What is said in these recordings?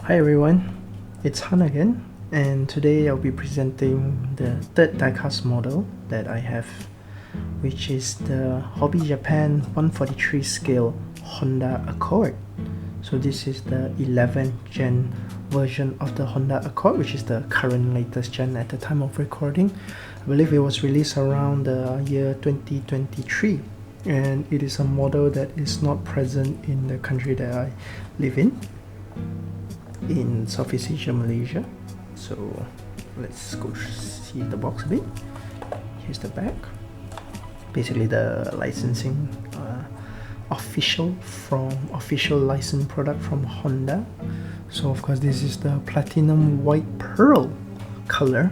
Hi everyone, it's Han again, and today I'll be presenting the third diecast model that I have, which is the HobbyJapan 143 scale Honda Accord. So this is the 11th gen version of the Honda Accord, which is the current latest gen at the time of recording. I believe it was released around the year 2023, and it is a model that is not present in the country that I live in Southeast Asia, Malaysia. So let's go see the box a bit. Here's the back. Basically the licensing official licensed product from Honda. So of course this is the platinum white pearl color.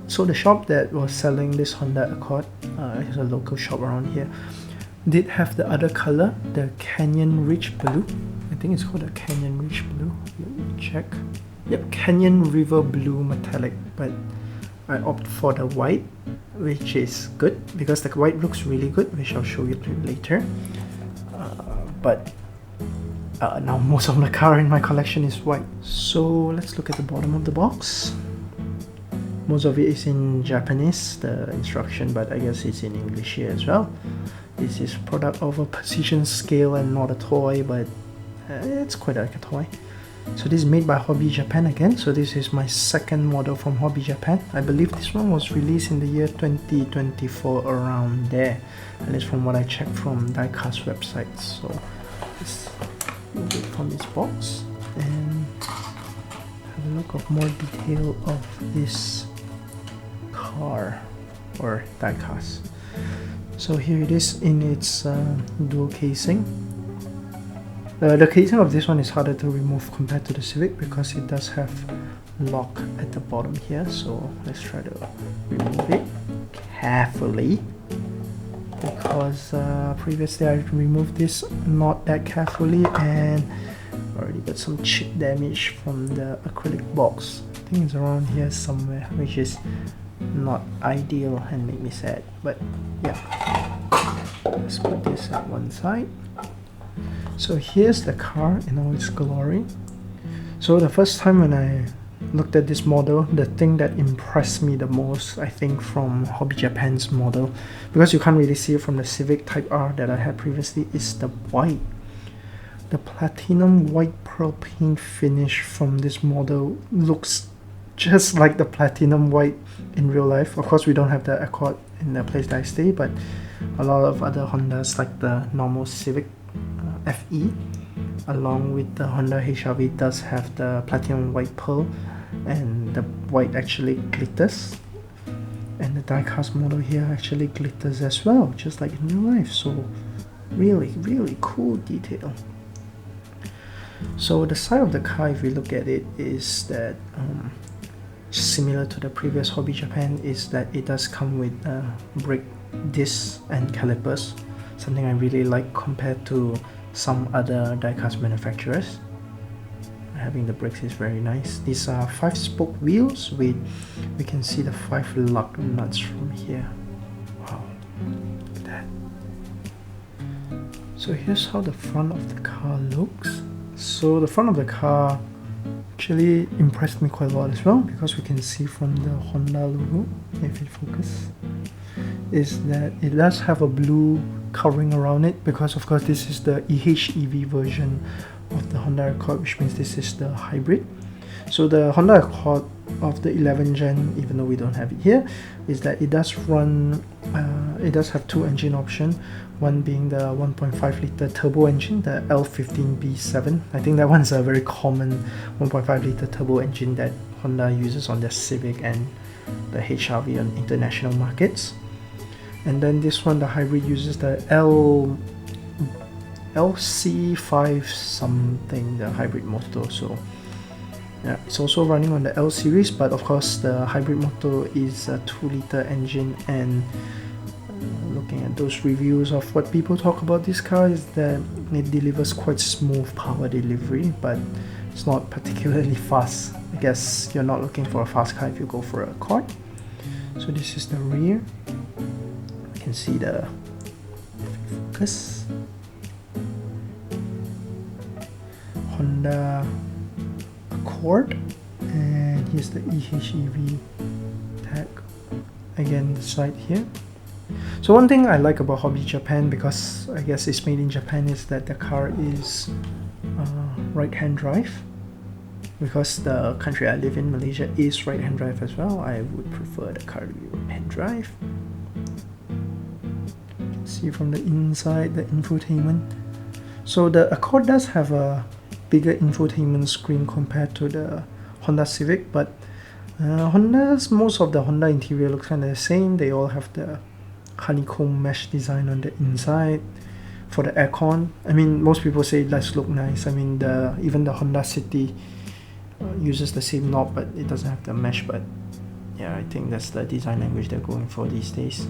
So the shop that was selling this Honda Accord, is a local shop around here, did have the other color, the Canyon Ridge Blue. I think it's called a Canyon Ridge Blue. Let me check. Yep, Canyon River Blue Metallic, but I opt for the white, which is good because the white looks really good, which I'll show you later. But now most of the car in my collection is white. So let's look at the bottom of the box. Most of it is in Japanese, the instruction, but I guess it's in English here as well. This is product of a precision scale and not a toy, but it's quite like a toy. So this is made by HobbyJapan again. So this is my second model from HobbyJapan. I believe this one was released in the year 2024, around there, at least from what I checked from Diecast websites. So let's move it from this box and have a look of more detail of this car or diecast. So here it is in its dual casing. The casing of this one is harder to remove compared to the Civic because it does have lock at the bottom here. So let's try to remove it carefully, because previously I removed this not that carefully and already got some chip damage from the acrylic box. I think it's around here somewhere, which is not ideal and make me sad, but yeah, let's put this at one side. So here's the car in all its glory. So the first time when I looked at this model, the thing that impressed me the most, I think, from HobbyJapan's model, because you can't really see it from the Civic Type R that I had previously, is the white. The platinum white pearl paint finish from this model looks just like the platinum white in real life. Of course we don't have the Accord in the place that I stay, but a lot of other Hondas like the normal Civic FE along with the Honda HRV does have the platinum white pearl, and the white actually glitters, and the diecast model here actually glitters as well, just like in real life. So really cool detail. So the side of the car, if we look at it, is that similar to the previous HobbyJapan, is that it does come with brake discs and calipers, something I really like compared to some other diecast manufacturers. Having the brakes is very nice. These are 5-spoke wheels with, we can see the 5 lug nuts from here. Wow, look at that. So here's how the front of the car looks. So the front of the car actually impressed me quite a lot as well, because we can see from the Honda logo, if it focuses, is that it does have a blue covering around it, because of course this is the EHEV version of the Honda Accord, which means this is the hybrid. So the Honda Accord of the 11th gen, even though we don't have it here, is that it does run, it does have 2 engine options, one being the 1.5 liter turbo engine, the L15B7. I think that one's a very common 1.5 liter turbo engine that Honda uses on their Civic and the HRV on international markets. And then this one, the hybrid, uses the LC5 something, the hybrid motor. So yeah, it's also running on the L series, but of course the hybrid motor is a 2 liter engine, and looking at those reviews of what people talk about this car is that it delivers quite smooth power delivery, but it's not particularly fast. I guess you're not looking for a fast car if you go for a Accord. So this is the rear. You can see the focus. Honda Accord, and here's the EHEV tag again, the side here. So one thing I like about Hobby Japan, because I guess it's made in Japan, is that the car is right-hand drive. Because the country I live in, Malaysia, is right-hand drive as well, I would prefer the car to be right-hand drive. See from the inside, the infotainment. So the Accord does have a bigger infotainment screen compared to the Honda Civic, but most of the Honda interior looks kind of the same. They all have the honeycomb mesh design on the inside. For the aircon, I mean, most people say it does look nice. I mean, even the Honda City uses the same knob, but it doesn't have the mesh. But yeah, I think that's the design language they're going for these days.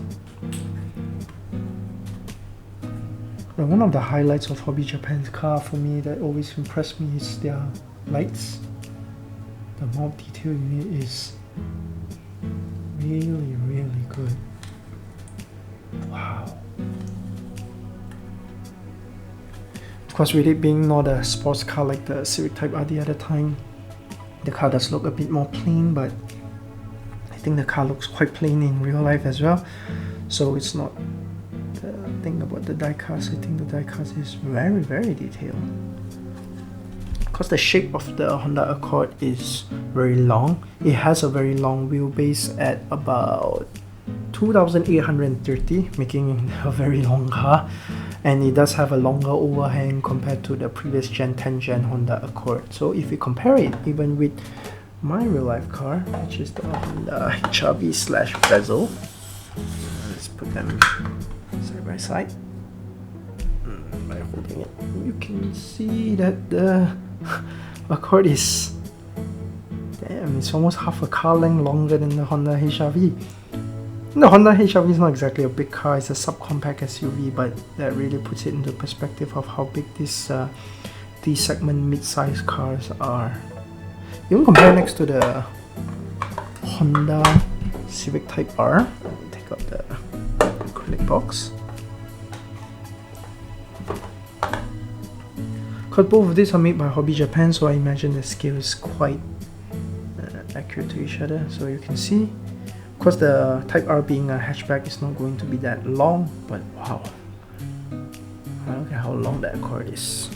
But one of the highlights of Hobby Japan's car for me that always impressed me is their lights. The mount detail unit is really, really good. Wow. Of course, with it being not a sports car like the Civic Type R the other time, the car does look a bit more plain, but I think the car looks quite plain in real life as well. So it's not the thing about the diecast. I think the diecast is very, very detailed. Because the shape of the Honda Accord is very long. It has a very long wheelbase at about 2,830, making it a very long car. And it does have a longer overhang compared to the previous Gen 10 Gen Honda Accord. So if you compare it even with my real life car, which is the Honda HRV/Bezel, let's put them side by side. By holding it, you can see that the Accord is, damn, it's almost half a car length longer than the Honda HRV. The Honda HRV is not exactly a big car, it's a subcompact SUV, but that really puts it into perspective of how big these D-segment mid-size cars are. Even compare next to the Honda Civic Type R. Take out the acrylic box. Because both of these are made by Hobby Japan, so I imagine the scale is quite accurate to each other. So you can see, of course, the Type R being a hatchback is not going to be that long, but wow, look at how long the Accord is.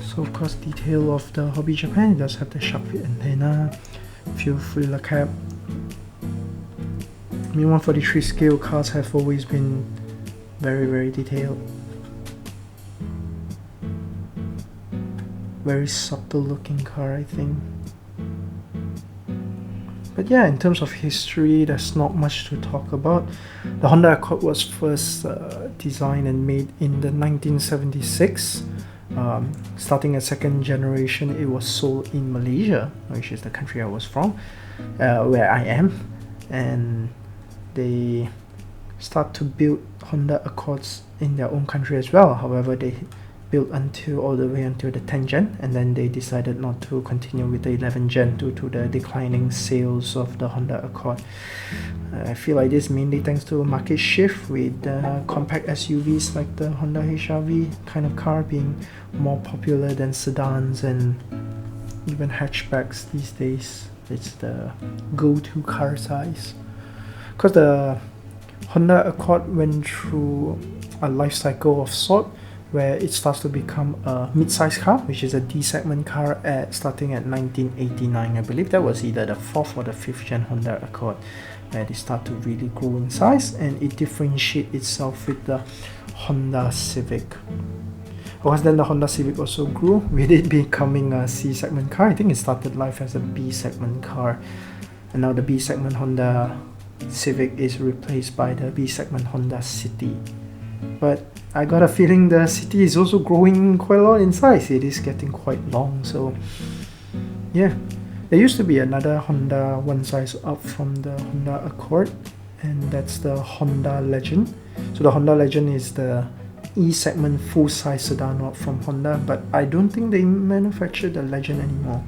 So of course, detail of the Hobby Japan, it does have the shark fin antenna, fuel filler cap. I mean, 143 scale cars have always been very, very detailed. Very subtle looking car, I think. But yeah, in terms of history, there's not much to talk about. The Honda Accord was first designed and made in the 1976. Starting at second generation, it was sold in Malaysia, which is the country I was from, where I am. And they start to build Honda Accords in their own country as well. However, they built all the way until the 10th gen, and then they decided not to continue with the 11th gen due to the declining sales of the Honda Accord. I feel like this mainly thanks to a market shift with compact SUVs like the Honda HRV kind of car being more popular than sedans and even hatchbacks these days. It's the go-to car size. Because the Honda Accord went through a life cycle of sort, where it starts to become a mid-size car, which is a D-segment car starting at 1989. I believe that was either the 4th or the 5th gen Honda Accord, where they start to really grow in size, and it differentiates itself with the Honda Civic. Of course, then the Honda Civic also grew, with it becoming a C-segment car. I think it started life as a B-segment car, and now the B-segment Honda Civic is replaced by the B-segment Honda City. But I got a feeling the City is also growing quite a lot in size. It is getting quite long, so yeah. There used to be another Honda one size up from the Honda Accord, and that's the Honda Legend. So the Honda Legend is the E-segment full-size sedan from Honda, but I don't think they manufacture the Legend anymore.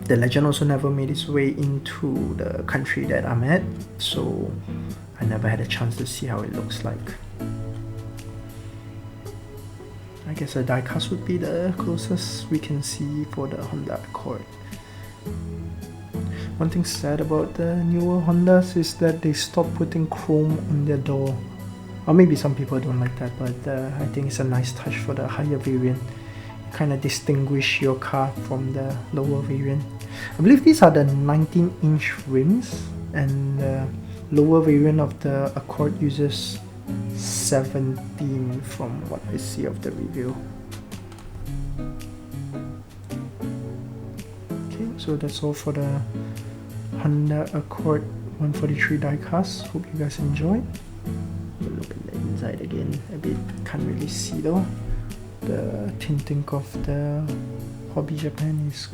The Legend also never made its way into the country that I'm at, so I never had a chance to see how it looks like. I guess a diecast would be the closest we can see for the Honda Accord. One thing sad about the newer Hondas is that they stopped putting chrome on their door. Or maybe some people don't like that, but I think it's a nice touch for the higher variant. Kind of distinguish your car from the lower variant. I believe these are the 19-inch rims, and the lower variant of the Accord uses 17 from what I see of the review. Okay, so that's all for the Honda Accord 143 diecast. Hope you guys enjoyed. Look at the inside again, a bit, can't really see though. The tinting of the HobbyJapan is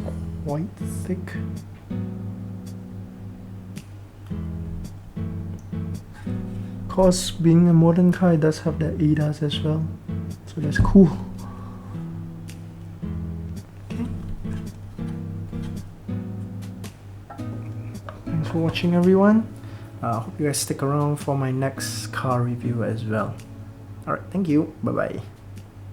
quite thick. Of course, being a modern car, it does have the ADAS as well, so that's cool. Okay. Thanks for watching, everyone. Hope you guys stick around for my next car review as well. Alright, thank you. Bye bye.